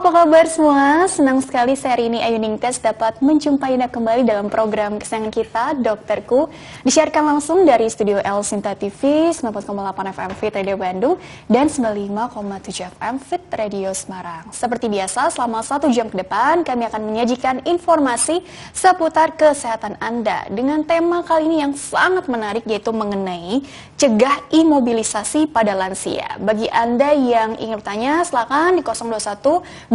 apa kabar semua? Senang sekali saya hari ini Ayu Ningtyas dapat menjumpai Anda kembali dalam program kesayangan kita, Dokterku. Disiarkan langsung dari studio El Sinta TV, 94,8 FM Fit Radio Bandung, dan 95,7 FM Fit Radio Semarang. Seperti biasa, selama 1 jam ke depan, kami akan menyajikan informasi seputar kesehatan Anda dengan tema kali ini yang sangat menarik, yaitu mengenai cegah imobilisasi pada lansia. Bagi Anda yang ingin bertanya, silakan di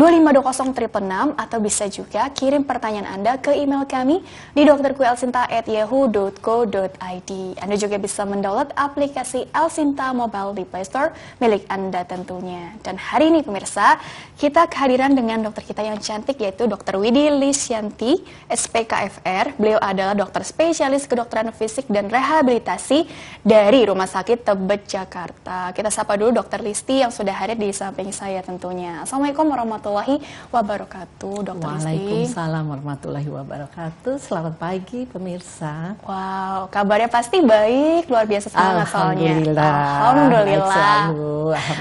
021-2520-666 atau bisa juga kirim pertanyaan Anda ke email kami di dokterkuelsinta@yahoo.co.id. Anda juga bisa mendownload aplikasi El Sinta Mobile di Play Store milik Anda tentunya. Dan hari ini pemirsa, kita kehadiran dengan dokter kita yang cantik, yaitu Dr. Widi Lisyanti, SPKFR. Beliau adalah dokter spesialis kedokteran fisik dan rehabilitasi dari Rumah Sakit Tebet, Jakarta. Kita sapa dulu Dr. Listi yang sudah hadir di samping saya tentunya. Assalamualaikum warahmatullahi wabarakatuh, Dr. Listi. Waalaikumsalam warahmatullahi wabarakatuh. Selamat pagi pemirsa. Wow, kabarnya pasti baik, luar biasa semangat soalnya. Alhamdulillah.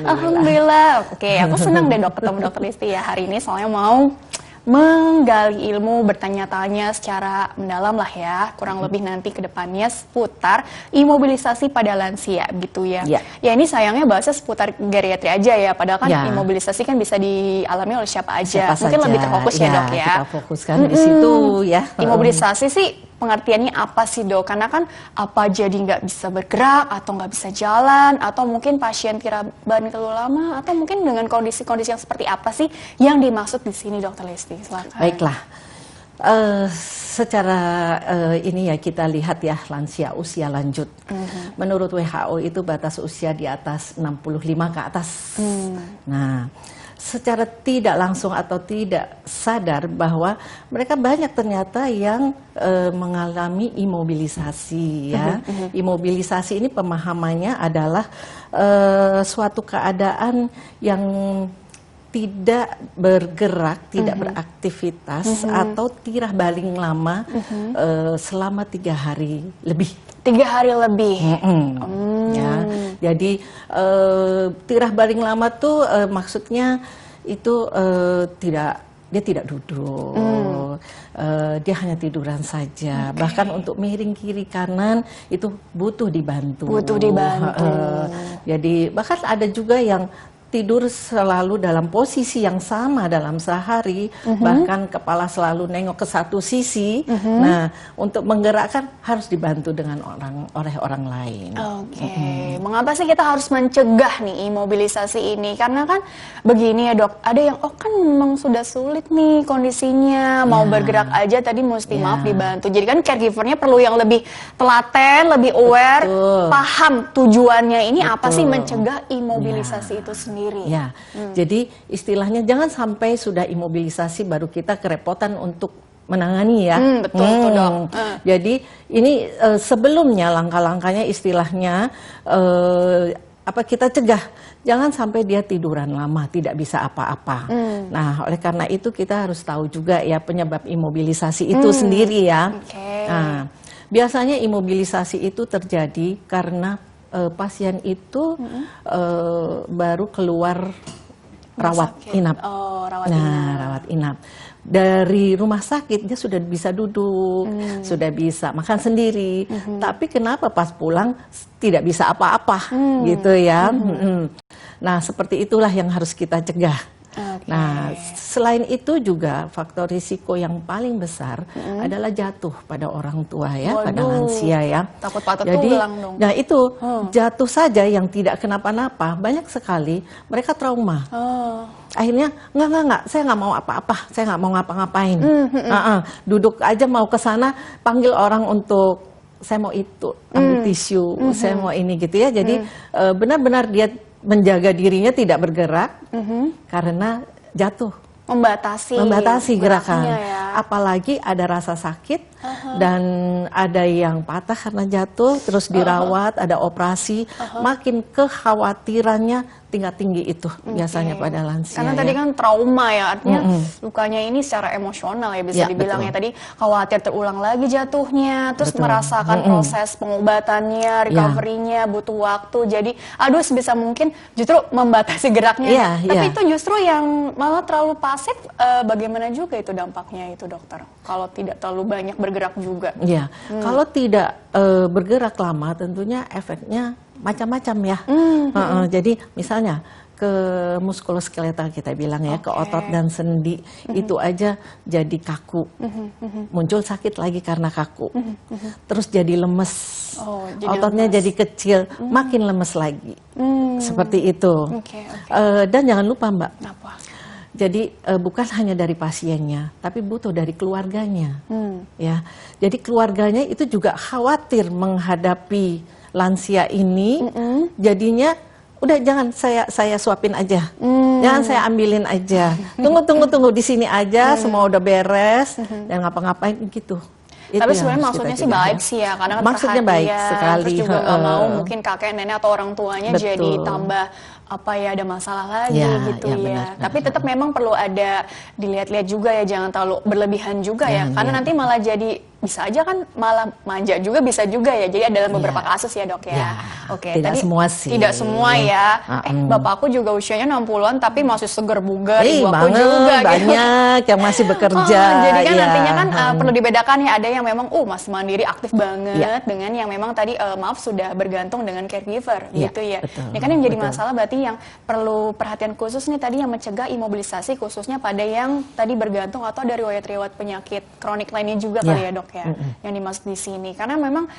Alhamdulillah. Oke, aku senang deh ketemu Dr. Listi ya hari ini, soalnya mau menggali ilmu, bertanya-tanya secara mendalam lah ya, kurang lebih nanti ke depannya seputar imobilisasi pada lansia gitu ya. Ya ini sayangnya bahasnya seputar geriatri aja ya, padahal kan imobilisasi kan bisa dialami oleh siapa aja. Mungkin lebih terfokus ya dok ya. Kita fokuskan di situ ya. Imobilisasi sih pengertiannya apa sih dok? Karena kan apa jadi nggak bisa bergerak atau nggak bisa jalan, atau mungkin pasien kiraban terlalu lama, atau mungkin dengan kondisi-kondisi yang seperti apa sih yang dimaksud di sini, Dokter Listi? Silakan. Baiklah, secara ini ya kita lihat ya, lansia usia lanjut. Menurut WHO itu batas usia di atas 65 ke atas. Nah, secara tidak langsung atau tidak sadar bahwa mereka banyak ternyata yang mengalami imobilisasi ya. Imobilisasi ini pemahamannya adalah suatu keadaan yang tidak bergerak, tidak beraktivitas atau tirah baling lama selama 3 hari lebih. 3 hari lebih. Ya, jadi tirah baling lama tuh maksudnya itu dia tidak duduk, dia hanya tiduran saja. Bahkan untuk miring kiri kanan itu butuh dibantu. Jadi bahkan ada juga yang tidur selalu dalam posisi yang sama dalam sehari, bahkan kepala selalu nengok ke satu sisi. Nah, untuk menggerakkan harus dibantu dengan oleh orang lain. Mengapa sih kita harus mencegah nih imobilisasi ini? Karena kan begini ya dok, ada yang kan memang sudah sulit nih kondisinya, mau bergerak aja tadi mesti maaf dibantu. Jadi kan caregivernya perlu yang lebih telaten, lebih aware, paham tujuannya ini apa sih mencegah imobilisasi itu sendiri. Ya, jadi istilahnya jangan sampai sudah imobilisasi baru kita kerepotan untuk menangani ya. Betul dok. Jadi ini sebelumnya langkah-langkahnya istilahnya kita cegah, jangan sampai dia tiduran lama tidak bisa apa-apa. Nah, oleh karena itu kita harus tahu juga ya penyebab imobilisasi itu sendiri ya. Nah, biasanya imobilisasi itu terjadi karena pasien itu baru keluar rawat inap. Rawat inap. Dari rumah sakit dia sudah bisa duduk, sudah bisa makan sendiri. Tapi kenapa pas pulang tidak bisa apa-apa gitu ya. Nah, seperti itulah yang harus kita cegah. Nah, selain itu juga faktor risiko yang paling besar adalah jatuh pada orang tua ya, pada lansia ya. Takut patah Jadi, tulang dong. nah itu jatuh saja yang tidak kenapa-napa, banyak sekali mereka trauma. Akhirnya enggak, saya nggak mau apa-apa, saya nggak mau ngapa-ngapain. Duduk aja mau ke sana, panggil orang untuk saya mau itu, ambil tisu, saya mau ini gitu ya. Jadi benar-benar dia menjaga dirinya tidak bergerak karena jatuh, membatasi gerakan ya. Apalagi ada rasa sakit dan ada yang patah karena jatuh terus dirawat, ada operasi, makin kekhawatirannya tingkat tinggi itu biasanya pada lansia. Karena tadi kan trauma ya, artinya lukanya ini secara emosional ya bisa dibilang ya. Tadi khawatir terulang lagi jatuhnya, terus merasakan proses pengobatannya, recovery-nya butuh waktu. Jadi aduh sebisa mungkin justru membatasi geraknya. Tapi itu justru yang malah terlalu pasif, bagaimana juga itu dampaknya itu dokter? Kalau tidak terlalu banyak bergerak juga. Iya, kalau tidak bergerak lama tentunya efeknya macam-macam ya. Jadi misalnya ke muskuloskeletal kita bilang ya, ke otot dan sendi itu aja jadi kaku, muncul sakit lagi karena kaku, terus jadi lemes, ototnya jadi kecil, makin lemes lagi, seperti itu. Dan jangan lupa Mbak, jadi bukan hanya dari pasiennya, tapi butuh dari keluarganya, ya. Jadi keluarganya itu juga khawatir menghadapi lansia ini, jadinya udah jangan saya suapin aja, jangan saya ambilin aja, tunggu di sini aja, semua udah beres dan ngapa-ngapain gitu. Tapi sebenarnya maksudnya sih baik sih ya, karena maksudnya baik sekali. Terus juga nggak mau mungkin kakek nenek atau orang tuanya jadi tambah ada masalah lagi gitu ya. Benar. Tapi tetap memang perlu ada dilihat-lihat juga ya, jangan terlalu berlebihan juga ya, karena nanti malah jadi bisa aja kan malah manja juga, bisa juga ya. Jadi ada dalam beberapa kasus ya dok ya. Tidak tadi, semua sih. Tidak semua ya. Bapakku juga usianya 60-an tapi masih seger bugar. Ibu aku banget, juga banyak yang masih bekerja. Jadi kan nantinya kan perlu dibedakan ya, ada yang memang masih mandiri aktif banget dengan yang memang tadi maaf sudah bergantung dengan caregiver gitu ya. Ini kan yang jadi masalah berarti yang perlu perhatian khusus nih tadi, yang mencegah imobilisasi khususnya pada yang tadi bergantung atau dari riwayat-riwayat penyakit kronik lainnya juga kali ya dok ya, yang dimaksud di sini. Karena memang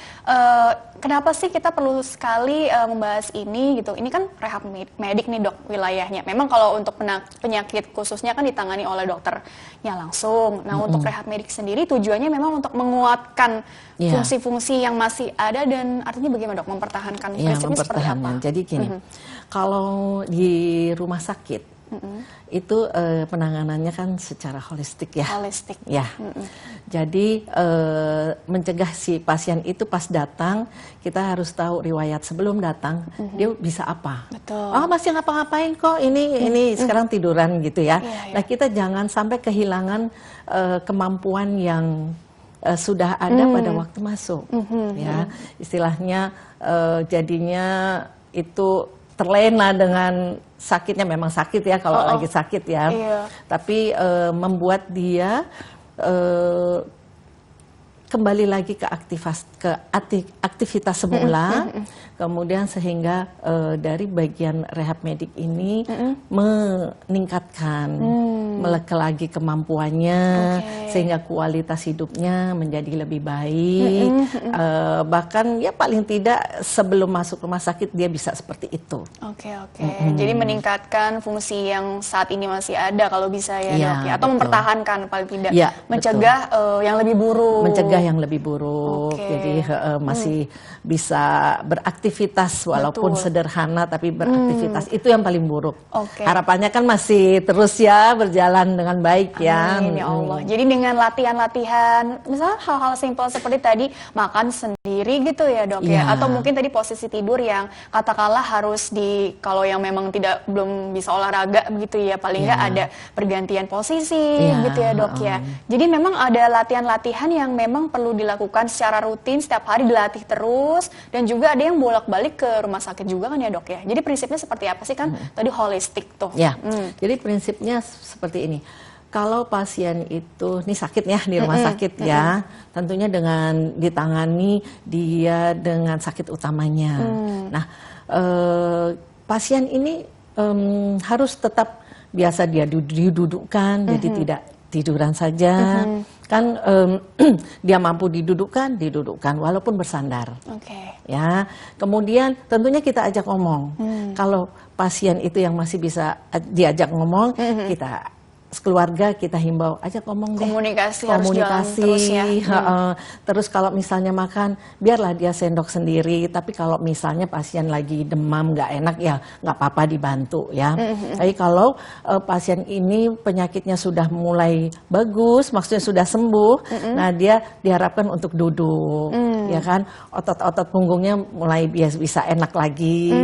kenapa sih kita perlu sekali membahas ini gitu? Ini kan rehab medik nih dok wilayahnya. Memang kalau untuk penyakit khususnya kan ditangani oleh dokternya langsung. Nah untuk rehab medik sendiri tujuannya memang untuk menguatkan fungsi-fungsi yang masih ada, dan artinya bagaimana dok mempertahankan prinsipnya seperti apa? Jadi gini, kalau di rumah sakit itu penanganannya kan secara holistik ya. Ya. Jadi mencegah si pasien itu pas datang, kita harus tahu riwayat sebelum datang dia bisa apa. Oh masih ngapa-ngapain kok, ini sekarang tiduran gitu ya. Nah kita jangan sampai kehilangan kemampuan yang sudah ada pada waktu masuk. Ya istilahnya jadinya itu terlena dengan sakitnya, memang sakit ya kalau lagi sakit ya, tapi membuat dia kembali lagi ke aktivitas semula, kemudian sehingga dari bagian rehab medik ini meningkatkan lagi kemampuannya, sehingga kualitas hidupnya menjadi lebih baik, bahkan ya paling tidak sebelum masuk rumah sakit dia bisa seperti itu. Jadi meningkatkan fungsi yang saat ini masih ada kalau bisa ya dok ya, atau mempertahankan paling tidak, mencegah yang lebih buruk. Yang lebih buruk, jadi masih bisa beraktivitas walaupun sederhana, tapi beraktivitas itu yang paling buruk. Harapannya kan masih terus ya berjalan dengan baik ya. Amin ya Allah. Jadi dengan latihan-latihan, misalnya hal-hal simpel seperti tadi makan sendiri gitu ya dok ya, atau mungkin tadi posisi tidur yang katakanlah harus kalau yang memang belum bisa olahraga begitu ya, paling nggak ada pergantian posisi gitu ya dok ya. Jadi memang ada latihan-latihan yang memang perlu dilakukan secara rutin, setiap hari dilatih terus, dan juga ada yang bolak-balik ke rumah sakit juga kan ya dok ya. Jadi prinsipnya seperti apa sih kan tadi holistik tuh. Jadi prinsipnya seperti ini. Kalau pasien itu ini sakit ya di rumah sakit ya, tentunya dengan ditangani dia dengan sakit utamanya. Nah pasien ini harus tetap biasa dia didudukkan, jadi tidak tiduran saja. Kan dia mampu didudukkan walaupun bersandar. Ya. Kemudian tentunya kita ajak ngomong. Kalau pasien itu yang masih bisa diajak ngomong, kita keluarga kita himbau ajak ngomong deh, komunikasi harus jalan terus ya. Terus kalau misalnya makan biarlah dia sendok sendiri, tapi kalau misalnya pasien lagi demam nggak enak ya nggak apa-apa dibantu ya. Tapi kalau pasien ini penyakitnya sudah mulai bagus, maksudnya sudah sembuh, nah dia diharapkan untuk duduk, ya kan, otot-otot punggungnya mulai bisa enak lagi,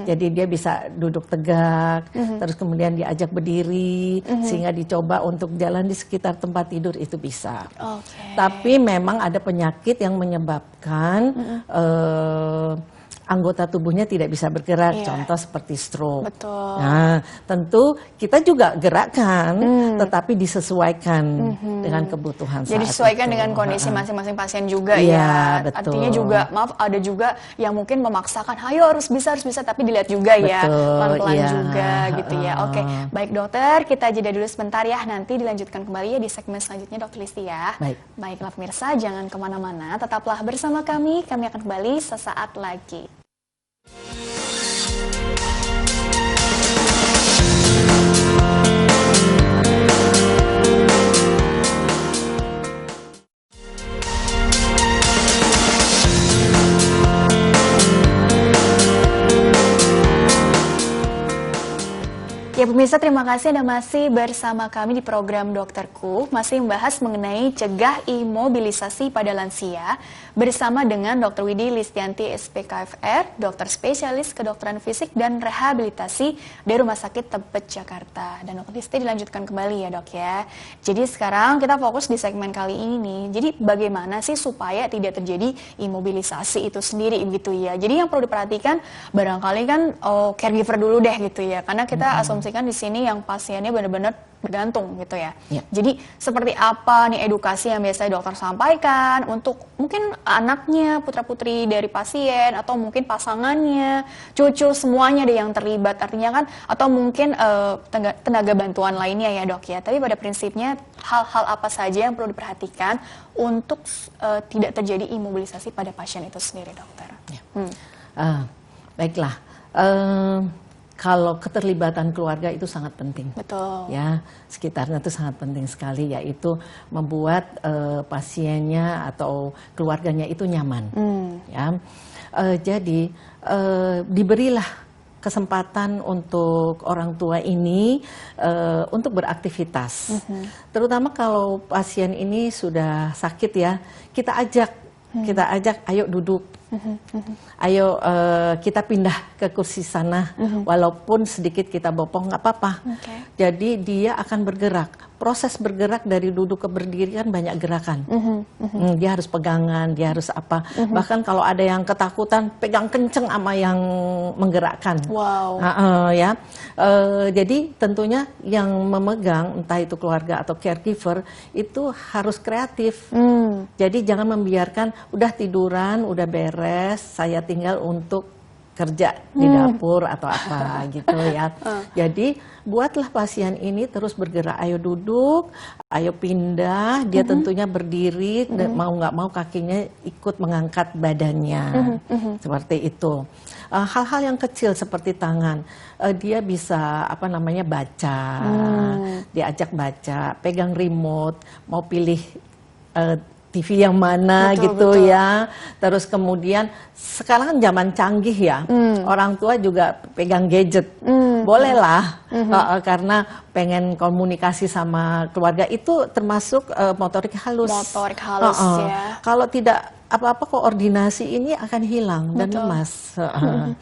jadi dia bisa duduk tegak, terus kemudian diajak berdiri, sehingga dicoba untuk jalan di sekitar tempat tidur itu bisa. Tapi memang ada penyakit yang menyebabkan anggota tubuhnya tidak bisa bergerak, contoh seperti stroke. Betul. Nah, tentu kita juga gerakkan, tetapi disesuaikan dengan kebutuhan saat Jadi disesuaikan itu. dengan kondisi masing-masing pasien juga Iya, ya. betul. Artinya juga, maaf, ada juga yang mungkin memaksakan, ayo harus bisa, tapi dilihat juga ya, pelan-pelan juga gitu ya. Oke, baik dokter, kita jeda dulu sebentar ya, nanti dilanjutkan kembali ya di segmen selanjutnya Dokter Listi ya. Baiklah pemirsa, jangan kemana-mana, tetaplah bersama kami akan kembali sesaat lagi. Ya pemirsa, terima kasih Anda masih bersama kami di program Dokterku, masih membahas mengenai cegah imobilisasi pada lansia bersama dengan Dr. Widi Listianti SPKFR, dokter spesialis kedokteran fisik dan rehabilitasi dari Rumah Sakit Tebet Jakarta. Dan Dr. Listi dilanjutkan kembali ya dok ya. Jadi sekarang kita fokus di segmen kali ini nih. Jadi bagaimana sih supaya tidak terjadi imobilisasi itu sendiri gitu ya. Jadi yang perlu diperhatikan barangkali kan caregiver dulu deh gitu ya. Karena kita asumsi kan di sini yang pasiennya benar-benar bergantung gitu ya. Jadi seperti apa nih edukasi yang biasanya dokter sampaikan untuk mungkin anaknya, putra-putri dari pasien atau mungkin pasangannya, cucu semuanya deh yang terlibat artinya kan, atau mungkin tenaga bantuan lainnya ya dok ya. Tapi pada prinsipnya hal-hal apa saja yang perlu diperhatikan untuk tidak terjadi imobilisasi pada pasien itu sendiri dokter? Baiklah. Kalau keterlibatan keluarga itu sangat penting. Betul. Ya, sekitarnya itu sangat penting sekali, yaitu membuat pasiennya atau keluarganya itu nyaman. Ya, jadi diberilah kesempatan untuk orang tua ini untuk beraktivitas. Terutama kalau pasien ini sudah sakit ya, kita ajak, ayo duduk. Ayo kita pindah ke kursi sana, walaupun sedikit kita bopong nggak apa-apa. Jadi dia akan bergerak. Proses bergerak dari duduk ke berdiri kan banyak gerakan. Dia harus pegangan, dia harus apa. Bahkan kalau ada yang ketakutan, pegang kenceng sama yang menggerakkan. Wow. Jadi tentunya yang memegang, entah itu keluarga atau caregiver, itu harus kreatif. Jadi jangan membiarkan udah tiduran, udah beres, saya tinggal untuk kerja di dapur atau apa gitu ya. Jadi buatlah pasien ini terus bergerak. Ayo duduk, ayo pindah. Dia tentunya berdiri, mau nggak mau kakinya ikut mengangkat badannya. Seperti itu. Hal-hal yang kecil seperti tangan, dia bisa baca, diajak baca, pegang remote, mau pilih TV yang mana betul. Ya. Terus kemudian sekarang kan zaman canggih ya, orang tua juga pegang gadget, bolehlah karena pengen komunikasi sama keluarga itu termasuk motorik halus. Motorik halus ya. Kalau tidak apa-apa koordinasi ini akan hilang dan lemas.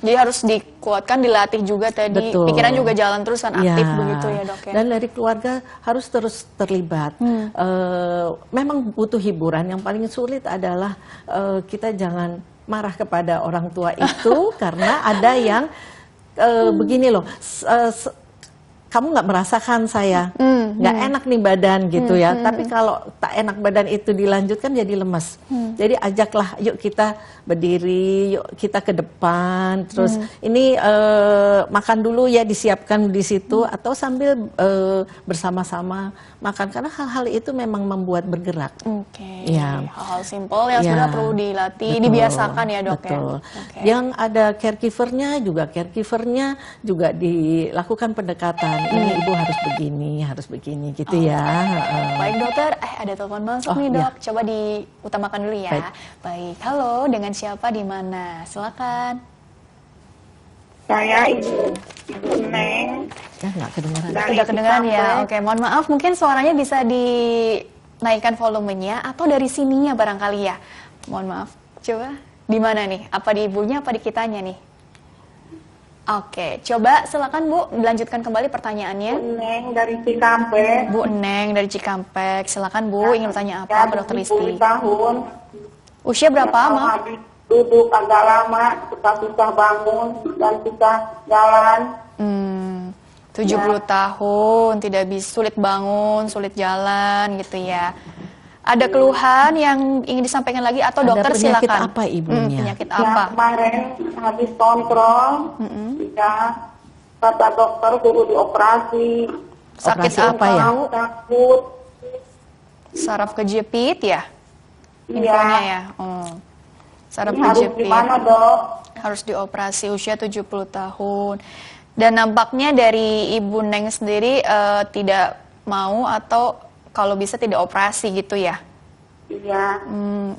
Jadi harus dikuatkan, dilatih juga tadi. Betul. Pikiran juga jalan terus kan aktif begitu ya dok ya. Dan dari keluarga harus terus terlibat. Memang butuh hiburan. Yang paling sulit adalah kita jangan marah kepada orang tua itu karena ada yang begini loh. Kamu nggak merasakan saya, nggak enak nih badan gitu ya. Tapi kalau tak enak badan itu dilanjutkan jadi lemes. Jadi ajaklah, yuk kita berdiri, yuk kita ke depan. Terus ini makan dulu ya, disiapkan di situ atau sambil bersama-sama makan. Karena hal-hal itu memang membuat bergerak. Ya. Hal-hal simpel yang sebenarnya perlu dilatih, dibiasakan ya dok ya. Yang ada caregivernya juga dilakukan pendekatan. ini ibu harus begini gitu ya. Baik dokter, ada telepon masuk nih dok, coba diutamakan dulu ya. Baik, halo, dengan siapa di mana? Silakan. Saya Ibu Neng. Ya nggak kedengaran. Udah kedengaran ya. Oke, mohon maaf, mungkin suaranya bisa dinaikkan volumenya atau dari sininya barangkali ya. Mohon maaf. Coba di mana nih? Apa di ibunya apa di kitanya nih? Oke, coba silakan Bu, lanjutkan kembali pertanyaannya. Bu Neng dari Cikampek. Bu Neng dari Cikampek, silakan Bu, ingin bertanya apa ke Dokter Listi? 70 tahun. Usia berapa, Ma? Habis duduk agak lama, susah bangun dan susah jalan. 70 tahun, tidak bisa, sulit bangun, sulit jalan gitu ya. Ada keluhan yang ingin disampaikan lagi atau dokter silakan. Penyakit apa ibunya? Penyakit apa? Kemarin habis kontrol, ya kata dokter suruh dioperasi. Sakit Operasi apa ya? Takut. Saraf kejepit ya? Iya. Infonya ya. Saraf Ini harus kejepit. gimana dok? Harus dioperasi, usia 70 tahun. Dan nampaknya dari Ibu Neng sendiri tidak mau atau kalau bisa tidak operasi gitu ya? Iya.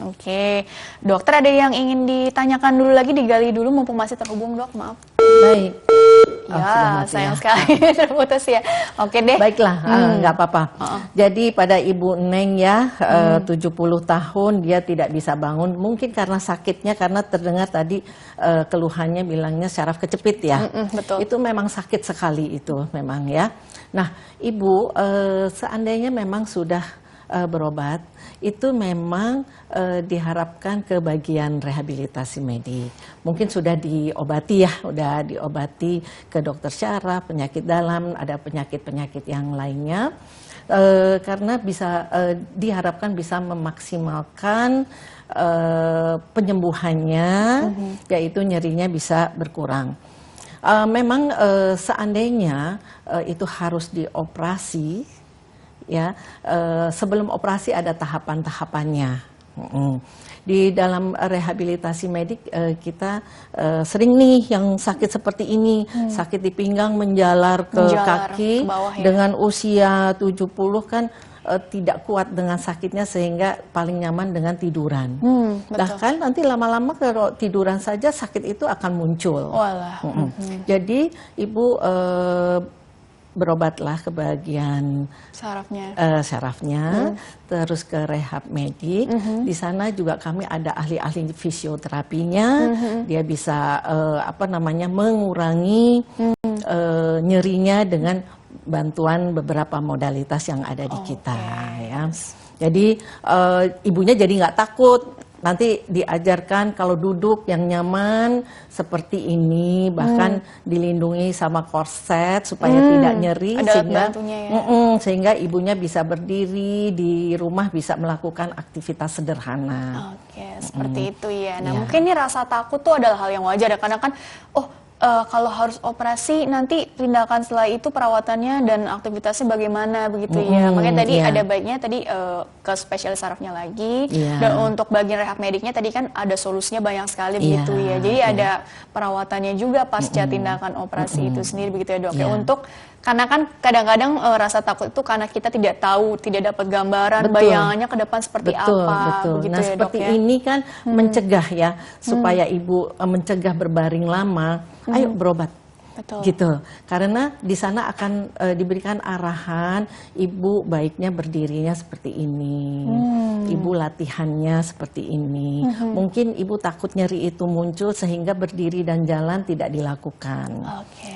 Oke. Dokter ada yang ingin ditanyakan dulu lagi, digali dulu mumpung masih terhubung dok, maaf. Baik. Ya, sayang sekali terputus ya. Oke deh. Baiklah, nggak apa-apa. Jadi pada Ibu Neng ya, 70 tahun dia tidak bisa bangun, mungkin karena sakitnya, karena terdengar tadi keluhannya bilangnya saraf kejepit ya. Betul. Itu memang sakit sekali itu memang ya. Nah, Ibu seandainya memang sudah berobat, itu memang diharapkan ke bagian rehabilitasi medik. Mungkin sudah diobati ya, udah diobati ke dokter syaraf, penyakit dalam, ada penyakit-penyakit yang lainnya. Karena bisa diharapkan bisa memaksimalkan penyembuhannya, yaitu nyerinya bisa berkurang. Memang seandainya itu harus dioperasi, ya, sebelum operasi ada tahapan-tahapannya. Di dalam rehabilitasi medik kita sering nih yang sakit seperti ini, sakit di pinggang menjalar ke kaki, ke bawah, ya. Dengan usia 70 kan tidak kuat dengan sakitnya sehingga paling nyaman dengan tiduran. Bahkan nanti lama-lama kalau tiduran saja sakit itu akan muncul. Walah. Jadi Ibu berobatlah ke bagian sarafnya, terus ke rehab medik. Di sana juga kami ada ahli-ahli fisioterapinya. Dia bisa mengurangi nyerinya dengan bantuan beberapa modalitas yang ada di kita. Ya. Jadi ibunya jadi nggak takut. Nanti diajarkan kalau duduk yang nyaman seperti ini, bahkan dilindungi sama korset supaya tidak nyeri, sehingga ibunya bisa berdiri di rumah, bisa melakukan aktivitas sederhana. Oke, seperti itu ya. Nah, mungkin ini rasa takut tuh adalah hal yang wajar. Karena kan, kalau harus operasi nanti tindakan setelah itu perawatannya dan aktivitasnya bagaimana begitu ya. Makanya tadi ada baiknya tadi ke spesialis sarafnya lagi, dan untuk bagian rehab mediknya tadi kan ada solusinya banyak sekali begitu ya. Jadi ada perawatannya juga pasca tindakan operasi itu sendiri begitu ya dok. Ya, untuk karena kan kadang-kadang rasa takut itu karena kita tidak tahu, tidak dapat gambaran bayangannya ke depan seperti apa. Begitu nah ya, seperti dok, ya? ini kan mencegah ya, supaya ibu mencegah berbaring lama. Ayo berobat. Betul. Gitu. Karena di sana akan diberikan arahan, ibu baiknya berdirinya seperti ini. Ibu latihannya seperti ini. Mungkin ibu takut nyeri itu muncul sehingga berdiri dan jalan tidak dilakukan.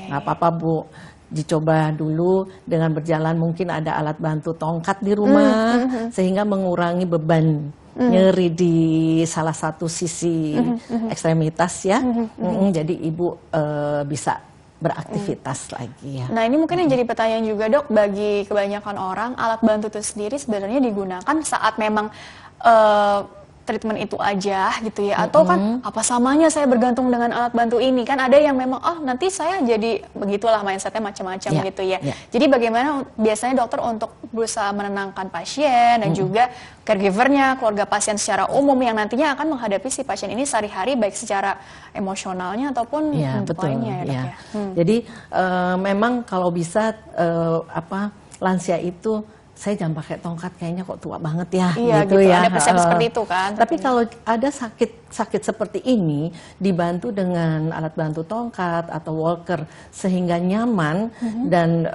Nggak apa-apa Bu, dicoba dulu dengan berjalan, mungkin ada alat bantu tongkat di rumah sehingga mengurangi beban nyeri di salah satu sisi ekstremitas ya. Jadi ibu bisa beraktivitas lagi ya. Nah ini mungkin yang jadi pertanyaan juga dok, bagi kebanyakan orang alat bantu itu sendiri sebenarnya digunakan saat memang treatment itu aja gitu ya, atau kan apa samanya saya bergantung dengan alat bantu ini? Kan ada yang memang nanti saya jadi begitulah mindsetnya macam-macam gitu ya. Jadi bagaimana biasanya dokter untuk berusaha menenangkan pasien dan juga caregivernya, keluarga pasien secara umum yang nantinya akan menghadapi si pasien ini sehari-hari baik secara emosionalnya ataupun untuk lainnya ya, Dok, ya. Jadi memang kalau bisa lansia itu saya jangan pakai tongkat, kayaknya kok tua banget ya, gitu ya. Ada persepsi seperti itu kan. Tapi kalau ada sakit seperti ini dibantu dengan alat bantu tongkat atau walker sehingga nyaman dan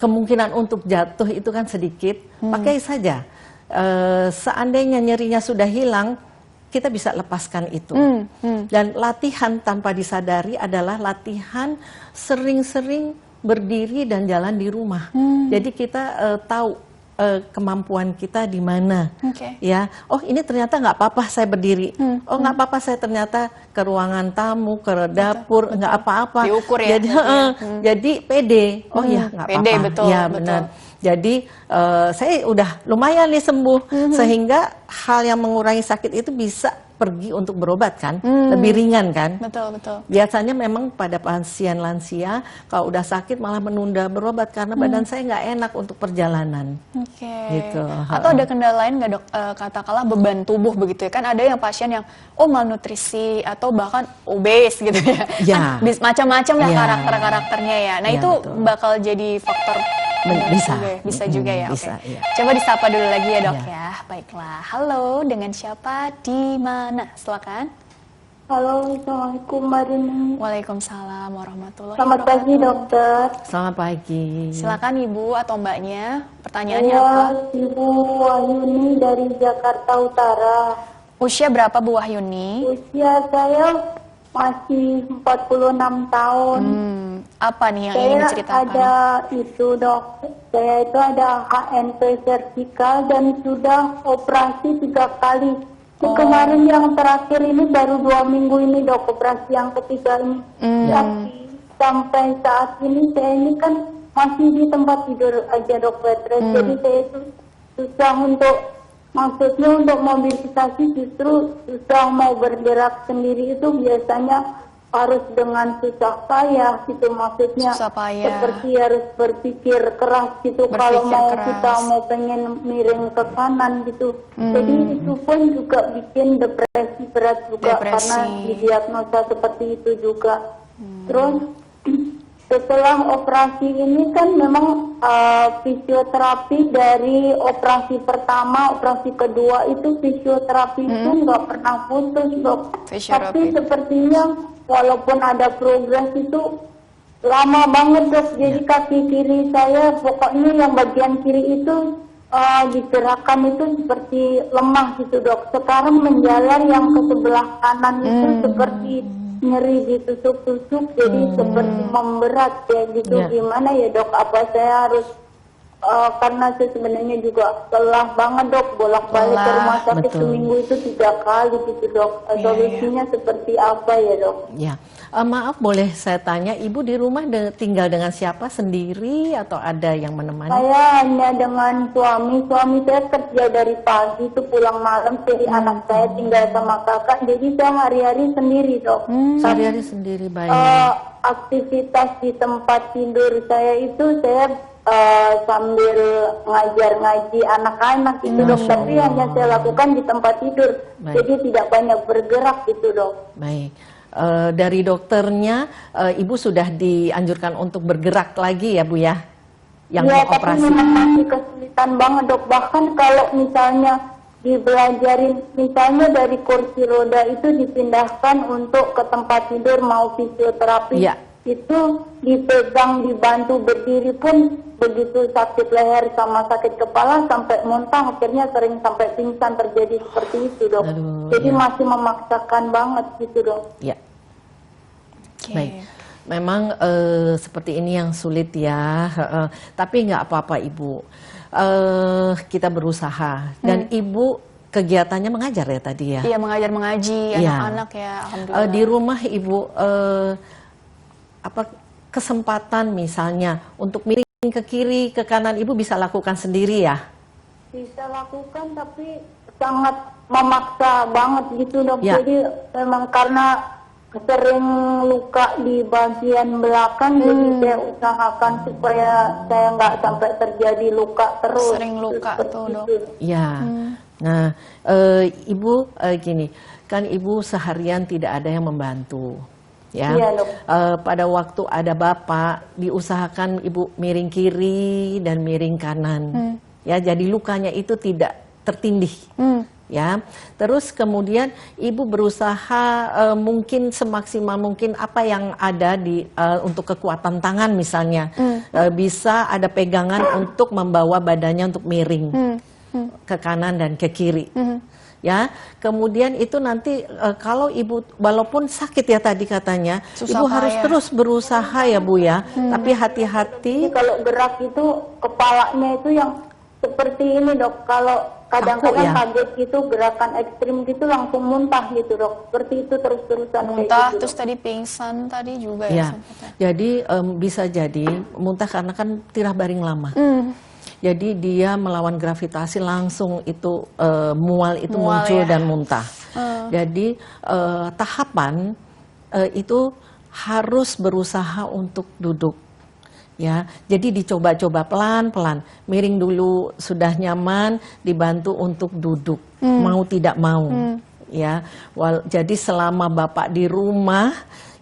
kemungkinan untuk jatuh itu kan sedikit, pakai saja. Seandainya nyerinya sudah hilang, kita bisa lepaskan itu. Dan latihan tanpa disadari adalah latihan sering-sering berdiri dan jalan di rumah. Jadi kita tahu kemampuan kita di mana. Ya, oh ini ternyata nggak apa-apa saya berdiri. Oh nggak apa-apa saya ternyata ke ruangan tamu, ke dapur, nggak apa-apa. Diukur ya. Jadi pede. Oh ya nggak apa-apa. Betul, ya benar. Jadi saya udah lumayan nih sembuh, sehingga hal yang mengurangi sakit itu bisa pergi untuk berobat kan, lebih ringan kan. Betul. Biasanya memang pada pasien lansia kalau udah sakit malah menunda berobat karena badan saya nggak enak untuk perjalanan. Gitu. Atau ada kendala lain nggak, Dok? Katakanlah beban tubuh begitu ya, kan ada yang pasien yang malnutrisi atau bahkan obes gitu ya. Kan macam-macam lah karakternya ya. Nah itu bakal jadi faktor. Bisa juga ya. Coba disapa dulu lagi ya, Dok ya. Baiklah. Halo, dengan siapa di mana? Silakan. Halo, Assalamualaikum Marini. Waalaikumsalam warahmatullahi Selamat wabarakatuh. pagi, dokter. Selamat pagi. Silakan Ibu atau Mbaknya. Pertanyaannya apa? Ibu Wahyuni dari Jakarta Utara. Usia berapa Bu Wahyuni? Usia saya masih 46 tahun. Apa nih yang ingin diceritakan? Ada itu, Dok. Saya itu ada HNP servikal dan sudah operasi 3 kali. Kemarin yang terakhir ini baru 2 minggu ini, Dok, operasi yang ketiga ini. Tapi sampai saat ini saya ini kan masih di tempat tidur aja, Dok, bed rest. Jadi saya itu susah maksudnya untuk mobilisasi, justru susah mau bergerak sendiri itu biasanya harus dengan susah payah gitu, maksudnya seperti harus berpikir keras gitu kalau kita mau pengen miring ke kanan gitu. Jadi itu pun juga bikin depresi berat juga karena didiagnosa seperti itu juga. Terus setelah operasi ini kan memang fisioterapi dari operasi pertama, operasi kedua itu fisioterapi itu nggak pernah putus, Dok. Tapi sepertinya walaupun ada progres itu lama banget, Dok. Jadi kaki kiri saya, pokoknya yang bagian kiri itu digerakkan itu seperti lemah gitu, Dok. Sekarang menjalar yang ke sebelah kanan itu seperti nyeri ditusuk-tusuk, jadi seperti memberat ya gitu. Gimana ya, Dok? Apa saya harus karena saya sebenarnya juga lelah banget, Dok, bolak-balik ke rumah sakit seminggu itu 3 kali gitu, Dok. Solusinya seperti apa ya, Dok? Maaf boleh saya tanya, Ibu di rumah tinggal dengan siapa, sendiri atau ada yang menemani? Saya hanya dengan suami saya kerja dari pagi itu pulang malam, jadi anak saya tinggal sama kakak, jadi saya hari-hari sendiri, Dok. Hari-hari sendiri, baik. Aktivitas di tempat tidur saya itu saya sambil ngaji anak-anak gitu, Dok. Tapi hanya saya lakukan di tempat tidur. Jadi tidak banyak bergerak gitu, Dok. Baik. Dari dokternya, Ibu sudah dianjurkan untuk bergerak lagi ya, Bu ya? Yang mau operasi. Tapi memang masih kesulitan banget, Dok. Bahkan kalau misalnya dibelajarin, misalnya dari kursi roda itu dipindahkan untuk ke tempat tidur mau fisioterapi. Itu dipegang, dibantu berdiri pun begitu sakit leher sama sakit kepala sampai muntah, akhirnya sering sampai pingsan terjadi seperti itu, Dok. Jadi masih memaksakan banget gitu, Dok. Baik. Memang seperti ini yang sulit ya, tapi nggak apa-apa Ibu. Kita berusaha dan Ibu kegiatannya mengajar ya tadi ya? Iya, mengaji anak-anak ya, alhamdulillah. Di rumah Ibu apa kesempatan misalnya untuk miring ke kiri, ke kanan, Ibu bisa lakukan sendiri ya? Bisa lakukan, tapi sangat memaksa banget gitu dok. Ya. Jadi memang karena sering luka di bagian belakang, jadi saya usahakan supaya saya nggak sampai terjadi luka terus. Sering luka Seperti tuh, Dok. itu. Ya, nah Ibu gini, kan Ibu seharian tidak ada yang membantu, ya. Iya, Dok. Pada waktu ada Bapak, diusahakan Ibu miring kiri dan miring kanan, ya. Jadi lukanya itu tidak tertindih. Ya, terus kemudian Ibu berusaha mungkin semaksimal mungkin apa yang ada di untuk kekuatan tangan misalnya, bisa ada pegangan untuk membawa badannya untuk miring ke kanan dan ke kiri. Ya, kemudian itu nanti kalau Ibu walaupun sakit ya tadi katanya, Susah Ibu harus payah. terus berusaha ya Bu ya, tapi hati-hati. Jadi kalau gerak itu kepalanya itu yang seperti ini dok. Kalau kadang-kadang ya. kaget gitu, gerakan ekstrim gitu langsung muntah gitu dok. Seperti itu terus-terusan kayak Muntah, gitu, terus Dok. tadi pingsan tadi juga Ya, sempatnya. jadi bisa jadi muntah karena kan tirah baring lama. Jadi dia melawan gravitasi langsung itu mual itu Mual, muncul ya. dan muntah. Jadi tahapan itu harus berusaha untuk duduk. Ya, jadi dicoba-coba pelan-pelan, miring dulu sudah nyaman, dibantu untuk duduk, mau tidak mau, ya. Jadi selama Bapak di rumah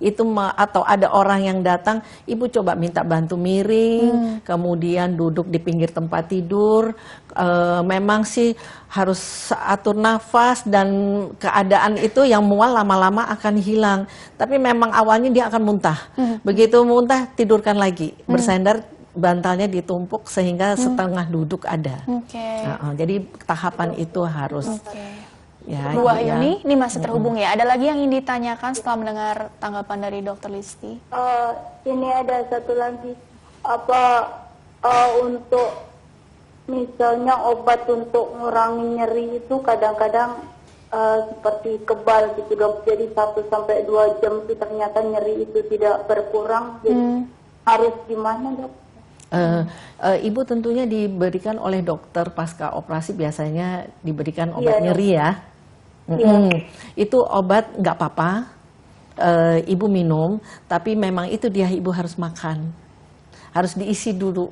itu atau ada orang yang datang, Ibu coba minta bantu miring, kemudian duduk di pinggir tempat tidur. Memang sih harus atur nafas dan keadaan itu yang mual lama-lama akan hilang. Tapi memang awalnya dia akan muntah. Begitu muntah tidurkan lagi, bersandar bantalnya ditumpuk sehingga setengah duduk ada. Oke. Jadi tahapan itu harus. Oke. Ya, Bu Ibu ya. Wahyuni, ini masih terhubung ya. Ada lagi yang ingin ditanyakan setelah mendengar tanggapan dari Dokter Listi? Ini ada satu lagi, untuk misalnya obat untuk ngurangi nyeri itu kadang-kadang seperti kebal gitu dok. Jadi 1-2 jam itu ternyata nyeri itu tidak berkurang. Jadi harus gimana dok? Ibu tentunya diberikan oleh dokter pasca operasi, biasanya diberikan Iya, obat dok. nyeri ya. Itu obat nggak apa-apa, Ibu minum, tapi memang itu dia Ibu harus makan, harus diisi dulu.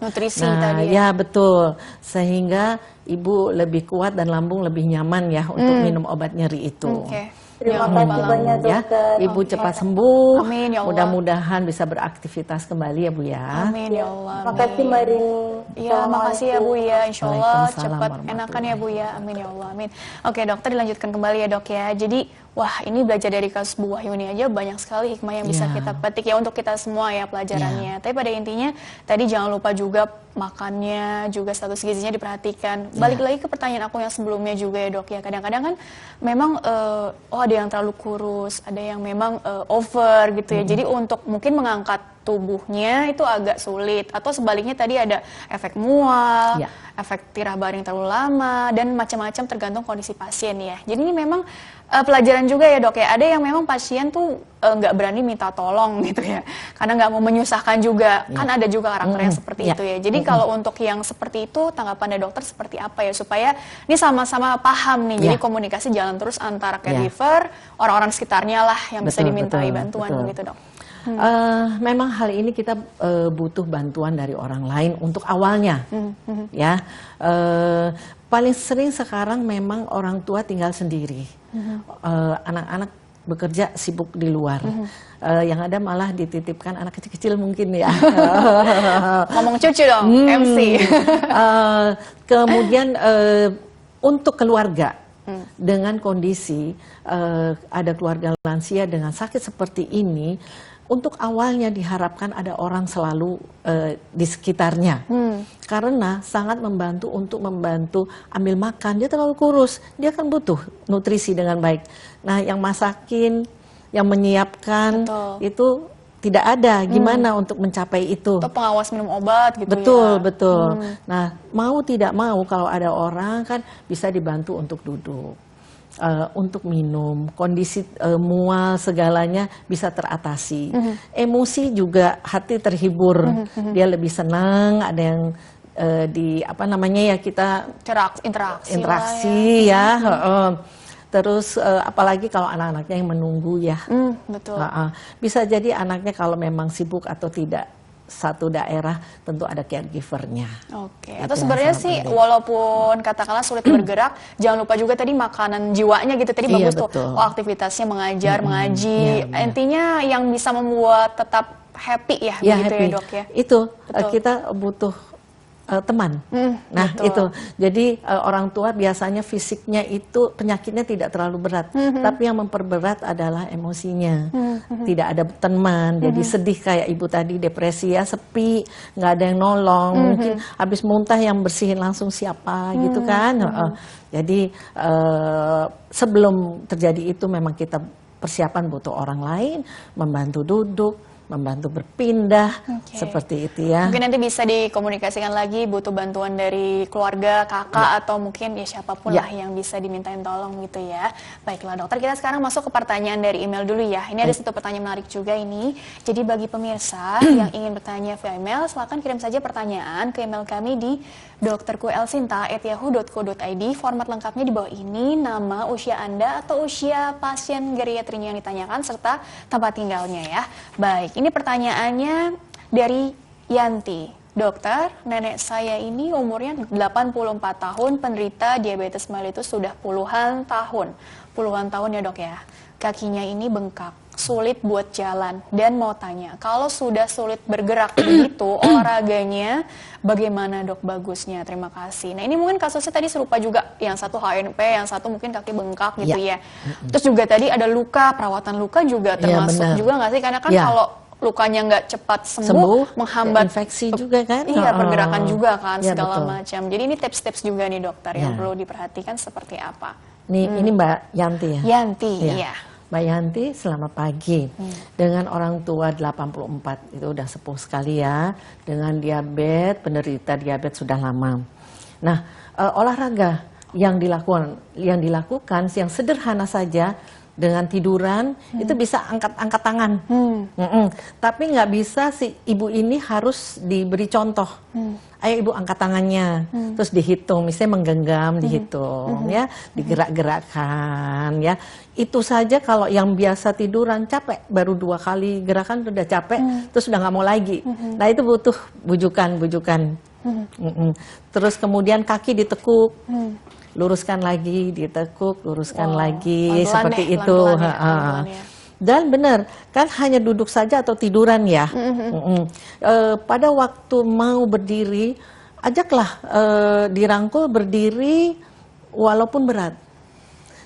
Nutrisi Nah, tadi ya. ya betul, sehingga Ibu lebih kuat dan lambung lebih nyaman ya untuk minum obat nyeri itu. Oke. Terima Ya, kasih banyak Ya, dokter. Ibu cepat sembuh. Amin, ya Allah. Mudah-mudahan bisa beraktivitas kembali ya Bu ya. Amin ya Allah. Makasih amin. Mari. Iya, makasih ya Bu ya. Insya Allah Waalaikumsalam cepat warahmatullahi enakan ya Bu ya. Amin ya Allah. Amin. Oke dokter, dilanjutkan kembali ya dok ya. Jadi wah ini belajar dari kasus Bu Wahyuni aja banyak sekali hikmah yang bisa Ya. kita petik ya untuk kita semua ya pelajarannya. Tapi pada intinya tadi jangan lupa juga makannya, juga status gizinya diperhatikan. Balik lagi ke pertanyaan aku yang sebelumnya juga ya dok ya. Kadang-kadang kan memang ada yang terlalu kurus, ada yang memang over gitu ya. Jadi untuk mungkin mengangkat tubuhnya itu agak sulit, atau sebaliknya tadi ada efek mual, Ya. efek tirah baring terlalu lama, dan macam-macam tergantung kondisi pasien ya. Jadi ini memang pelajaran juga ya dok ya. Ada yang memang pasien tuh nggak berani minta tolong gitu ya, karena nggak mau menyusahkan juga. Kan ada juga karakter yang seperti Ya. itu ya. Jadi kalau untuk yang seperti itu, tanggapan dari dokter seperti apa ya, supaya ini sama-sama paham nih. Jadi Ya. komunikasi jalan terus antara caregiver, orang-orang sekitarnya lah yang bisa Betul, dimintai betul, bantuan betul. gitu dok. Memang hal ini kita butuh bantuan dari orang lain untuk awalnya, ya. Paling sering sekarang memang orang tua tinggal sendiri, anak-anak bekerja sibuk di luar, yang ada malah dititipkan anak kecil-kecil mungkin ya. Ngomong cucu dong, MC. Kemudian untuk keluarga dengan kondisi ada keluarga lansia dengan sakit seperti ini, untuk awalnya diharapkan ada orang selalu di sekitarnya, karena sangat membantu untuk membantu ambil makan. Dia terlalu kurus, dia kan butuh nutrisi dengan baik. Nah, yang masakin, yang menyiapkan Betul. itu tidak ada. Gimana untuk mencapai itu? Atau pengawas minum obat gitu Betul, ya. betul. Nah, mau tidak mau kalau ada orang kan bisa dibantu untuk duduk, untuk minum, kondisi mual segalanya bisa teratasi. Emosi juga hati terhibur, dia lebih senang, ada yang di apa namanya ya kita interaksi ya. Terus apalagi kalau anak-anaknya yang menunggu ya. Betul. Bisa jadi anaknya kalau memang sibuk atau tidak satu daerah tentu ada caregivernya. Oke. Atau sebenarnya sih walaupun katakanlah sulit bergerak, jangan lupa juga tadi makanan jiwanya gitu. Tadi bagus tuh. Oh, aktivitasnya mengajar, mengaji. Intinya yang bisa membuat tetap happy ya, begitu happy. Ya Dok ya. Itu kita butuh teman. Nah betul. itu. Jadi orang tua biasanya fisiknya itu penyakitnya tidak terlalu berat, tapi yang memperberat adalah emosinya. Tidak ada teman, jadi sedih kayak ibu tadi, depresi ya, sepi, nggak ada yang nolong. Mungkin habis muntah yang bersihin langsung siapa gitu kan. Jadi sebelum terjadi itu memang kita persiapan butuh orang lain, membantu duduk, membantu berpindah, seperti itu ya. Mungkin nanti bisa dikomunikasikan lagi, butuh bantuan dari keluarga, kakak, atau mungkin ya siapapun lah yang bisa dimintain tolong gitu ya. Baiklah dokter, kita sekarang masuk ke pertanyaan dari email dulu ya. Ini ada satu pertanyaan menarik juga ini. Jadi bagi pemirsa yang ingin bertanya via email, silakan kirim saja pertanyaan ke email kami di dokterkuelsinta@yahoo.co.id. Format lengkapnya di bawah ini, nama, usia Anda atau usia pasien geriatrinya yang ditanyakan serta tempat tinggalnya ya. Baik, ini pertanyaannya dari Yanti. Dokter, nenek saya ini umurnya 84 tahun, penderita diabetes mellitus sudah puluhan tahun. Puluhan tahun ya dok ya. Kakinya ini bengkak, sulit buat jalan, dan mau tanya, kalau sudah sulit bergerak begitu, olahraganya bagaimana dok bagusnya? Terima kasih. Nah ini mungkin kasusnya tadi serupa juga, yang satu HNP, yang satu mungkin kaki bengkak gitu ya. Terus juga tadi ada luka, perawatan luka juga termasuk juga nggak sih? Karena kan kalau lukanya nggak cepat sembuh menghambat infeksi juga kan? Iya, pergerakan juga kan, segala macam. Jadi ini tips-tips juga nih dokter yang perlu diperhatikan seperti apa? Ini Mbak Yanti ya? Yanti, iya. Mbak Yanti, selamat pagi. Dengan orang tua 84, itu udah sepuh sekali ya. Dengan diabetes, penderita diabetes sudah lama. Nah, olahraga yang dilakukan yang sederhana saja, dengan tiduran, itu bisa angkat tangan. Tapi nggak bisa si ibu ini harus diberi contoh. Ayo ibu angkat tangannya, terus dihitung, misalnya menggenggam, dihitung, ya, digerak-gerakkan, ya. Itu saja kalau yang biasa tiduran capek, baru 2 kali gerakan udah capek, terus udah nggak mau lagi. Nah itu butuh bujukan. Terus kemudian kaki ditekuk. Luruskan lagi, ditekuk, luruskan lagi, seperti itu. Dan benar, kan hanya duduk saja atau tiduran ya. Pada waktu mau berdiri, ajaklah dirangkul berdiri walaupun berat.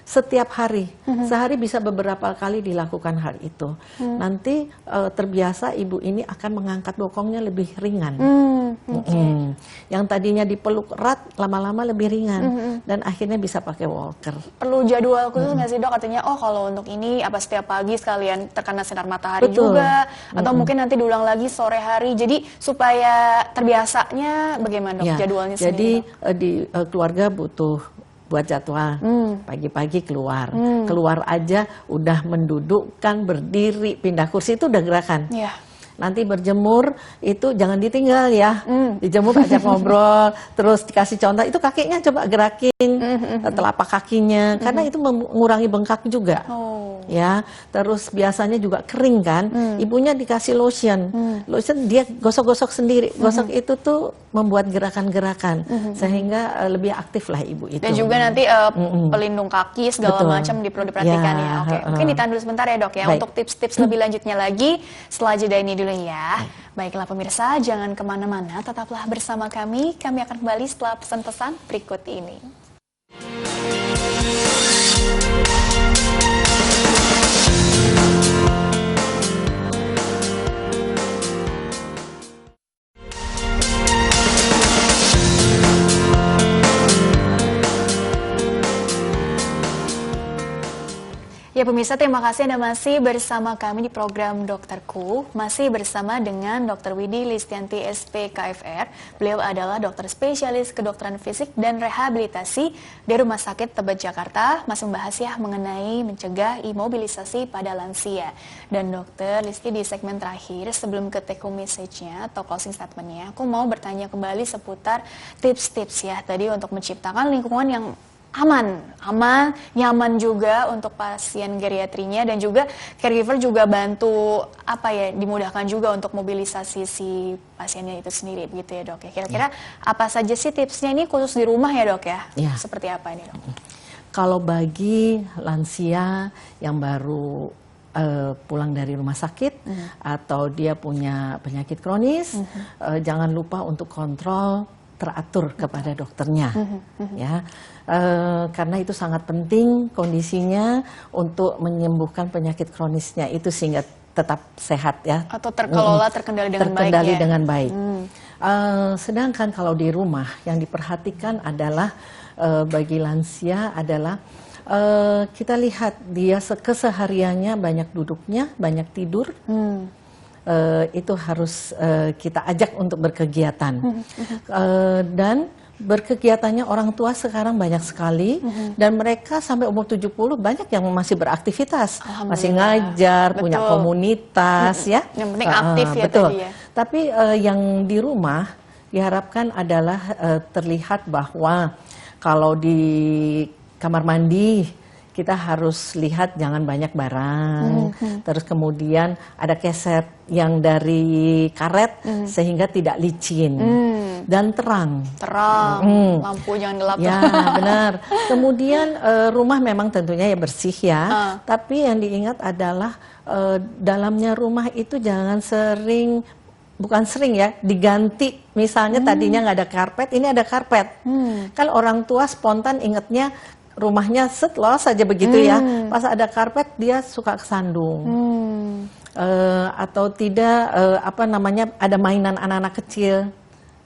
Setiap hari, sehari bisa beberapa kali dilakukan hal itu. Nanti terbiasa ibu ini akan mengangkat bokongnya lebih ringan. Yang tadinya dipeluk erat, lama-lama lebih ringan. Dan akhirnya bisa pakai walker. Perlu jadwal khusus nggak sih dok? Artinya, oh kalau untuk ini apa setiap pagi sekalian terkena sinar matahari juga. Atau mungkin nanti diulang lagi sore hari. Jadi supaya terbiasanya bagaimana dok jadwalnya sendiri? Jadi di keluarga butuh buat jadwal, pagi-pagi keluar aja udah mendudukkan, berdiri, pindah kursi itu udah gerakan. Nanti berjemur itu jangan ditinggal ya, dijemur ajak ngobrol, terus dikasih contoh, itu kakinya coba gerakin, telapak kakinya, karena itu mengurangi bengkak juga. Ya, terus biasanya juga kering kan, ibunya dikasih lotion, dia gosok-gosok sendiri, gosok itu tuh membuat gerakan-gerakan sehingga lebih aktif lah ibu itu. Dan juga nanti pelindung kaki segala macam perlu diperhatikan ya. Oke, mungkin ditahan dulu sebentar ya dok ya. Baik. Untuk tips-tips lebih lanjutnya lagi setelah jeda ini dulu ya. Baiklah pemirsa, jangan kemana-mana, tetaplah bersama kami. Kami akan kembali setelah pesan-pesan berikut ini. Ya pemirsa, terima kasih Anda masih bersama kami di program Dokterku. Masih bersama dengan Dr. Widi Listianti SP KFR. Beliau adalah dokter spesialis kedokteran fisik dan rehabilitasi dari Rumah Sakit Tebet Jakarta. Masih membahas ya mengenai mencegah imobilisasi pada lansia. Dan Dokter Listi, di segmen terakhir sebelum ke take home message-nya atau closing statement-nya, aku mau bertanya kembali seputar tips-tips ya tadi untuk menciptakan lingkungan yang aman, nyaman juga untuk pasien geriatrinya, dan juga caregiver juga bantu dimudahkan juga untuk mobilisasi si pasiennya itu sendiri begitu ya dok ya. Kira-kira apa saja sih tipsnya ini khusus di rumah ya dok ya? Seperti apa ini dok? Kalau bagi lansia yang baru pulang dari rumah sakit atau dia punya penyakit kronis, jangan lupa untuk kontrol teratur kepada dokternya, ya, karena itu sangat penting kondisinya untuk menyembuhkan penyakit kronisnya itu sehingga tetap sehat ya. Atau terkendali dengan baik. Sedangkan kalau di rumah yang diperhatikan adalah bagi lansia adalah kita lihat dia kesehariannya banyak duduknya, banyak tidur. Itu harus kita ajak untuk berkegiatan. Dan berkegiatannya orang tua sekarang banyak sekali, dan mereka sampai umur 70 banyak yang masih beraktivitas, masih ngajar, punya komunitas ya. Yang penting aktif ya betul. Tadi ya. Tapi yang di rumah diharapkan adalah terlihat bahwa kalau di kamar mandi kita harus lihat jangan banyak barang, terus kemudian ada keset yang dari karet sehingga tidak licin dan terang. Lampu jangan gelap. Ya benar. Kemudian rumah memang tentunya ya bersih ya, tapi yang diingat adalah dalamnya rumah itu jangan bukan sering ya, diganti. Misalnya tadinya nggak ada karpet, ini ada karpet. Kan orang tua spontan ingetnya rumahnya los saja begitu ya. Pas ada karpet dia suka kesandung. Atau tidak ada mainan anak-anak kecil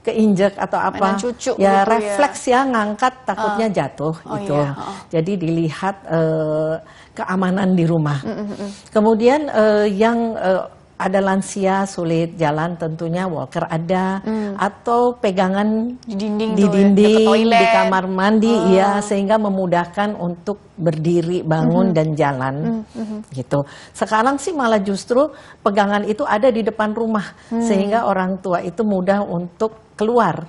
keinjek atau apa. Mainan cucu ya gitu refleks ya ngangkat takutnya jatuh gitu. Iya. Jadi dilihat keamanan di rumah. Kemudian yang ada lansia sulit jalan, tentunya walker ada, atau pegangan di dinding, di kamar mandi ya, sehingga memudahkan untuk berdiri, bangun dan jalan gitu. Sekarang sih malah justru pegangan itu ada di depan rumah, sehingga orang tua itu mudah untuk keluar.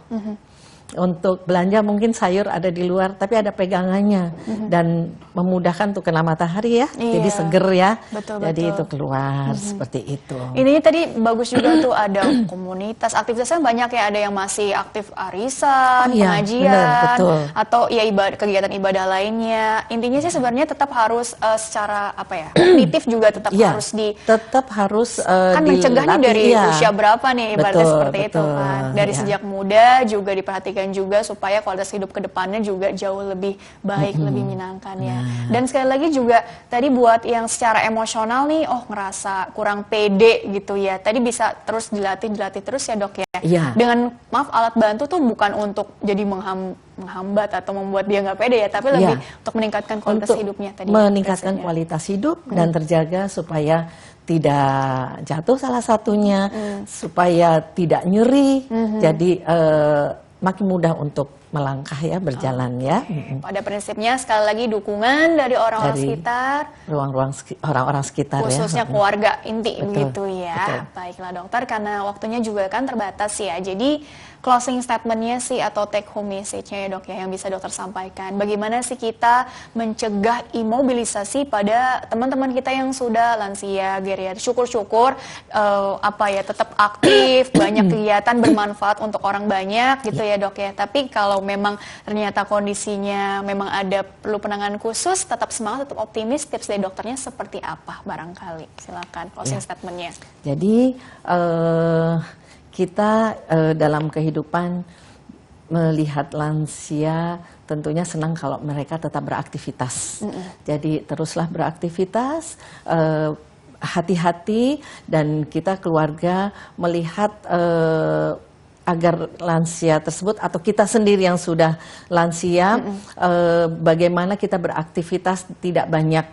Untuk belanja mungkin sayur ada di luar, tapi ada pegangannya dan memudahkan untuk kena matahari ya, jadi seger ya. Jadi itu keluar seperti itu. Ini tadi bagus juga tuh ada komunitas, aktivitasnya banyak ya, ada yang masih aktif arisan, pengajian, atau ya kegiatan ibadah lainnya. Intinya sih sebenarnya tetap harus secara kognitif juga tetap harus kan mencegahnya dari usia berapa nih ibaratnya seperti itu kan. Dari sejak muda juga diperhatikan juga supaya kualitas hidup kedepannya juga jauh lebih baik, lebih menyenangkan ya. Dan sekali lagi juga tadi buat yang secara emosional nih, ngerasa kurang pede gitu ya, tadi bisa terus dilatih terus ya dok ya. Dengan alat bantu tuh bukan untuk jadi menghambat atau membuat dia nggak pede ya, tapi lebih untuk meningkatkan kualitas hidupnya tadi. Meningkatkan kualitas hidup dan terjaga supaya tidak jatuh salah satunya, supaya tidak nyeri, jadi makin mudah untuk melangkah ya, berjalan ya. Pada prinsipnya sekali lagi dukungan dari orang-orang sekitar, orang-orang sekitar khususnya keluarga inti begitu ya. Baiklah dokter, karena waktunya juga kan terbatas ya. Jadi closing statementnya sih atau take home message-nya ya dok ya, yang bisa dokter sampaikan. Bagaimana sih kita mencegah imobilisasi pada teman-teman kita yang sudah lansia, geriatri. Syukur-syukur tetap aktif, banyak kegiatan bermanfaat untuk orang banyak gitu ya dok ya. Tapi kalau memang ternyata kondisinya memang ada perlu penanganan khusus, tetap semangat, tetap optimis. Tips dari dokternya seperti apa barangkali? Silakan closing statementnya. Jadi kita dalam kehidupan melihat lansia tentunya senang kalau mereka tetap beraktivitas. Jadi teruslah beraktivitas, hati-hati, dan kita keluarga melihat agar lansia tersebut atau kita sendiri yang sudah lansia, bagaimana kita beraktivitas tidak banyak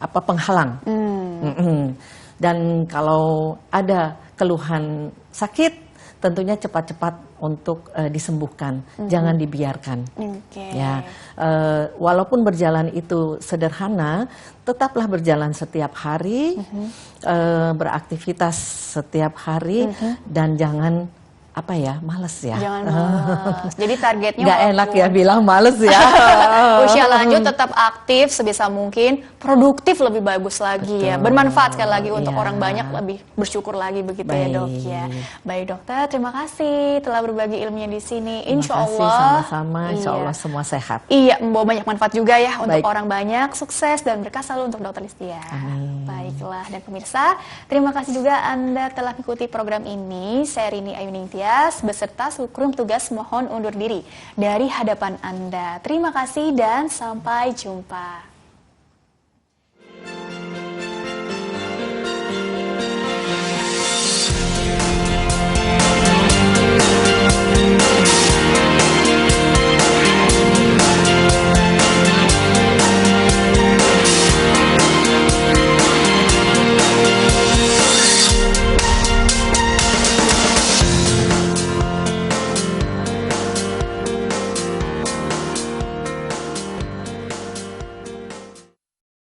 penghalang. Dan kalau ada keluhan sakit, tentunya cepat-cepat untuk disembuhkan, jangan dibiarkan. Ya, walaupun berjalan itu sederhana, tetaplah berjalan setiap hari, beraktivitas setiap hari, dan jangan males ya. Jangan males. Jadi targetnya nggak enak ya bilang males ya. Usia lanjut tetap aktif sebisa mungkin, produktif lebih bagus lagi. Betul. Ya, bermanfaat sekali lagi untuk orang banyak, lebih bersyukur lagi begitu. Baik. Ya Dok ya. Baik dokter, terima kasih telah berbagi ilmunya di sini. Insya Allah sama-sama, insya Allah semua sehat. Iya, membawa banyak manfaat juga ya untuk orang banyak, sukses dan berkah selalu untuk Dokter Listia. Baiklah, dan pemirsa, terima kasih juga Anda telah mengikuti program ini. Saya Rini Ayuning Tias beserta seluruh tugas mohon undur diri dari hadapan Anda. Terima kasih dan sampai jumpa.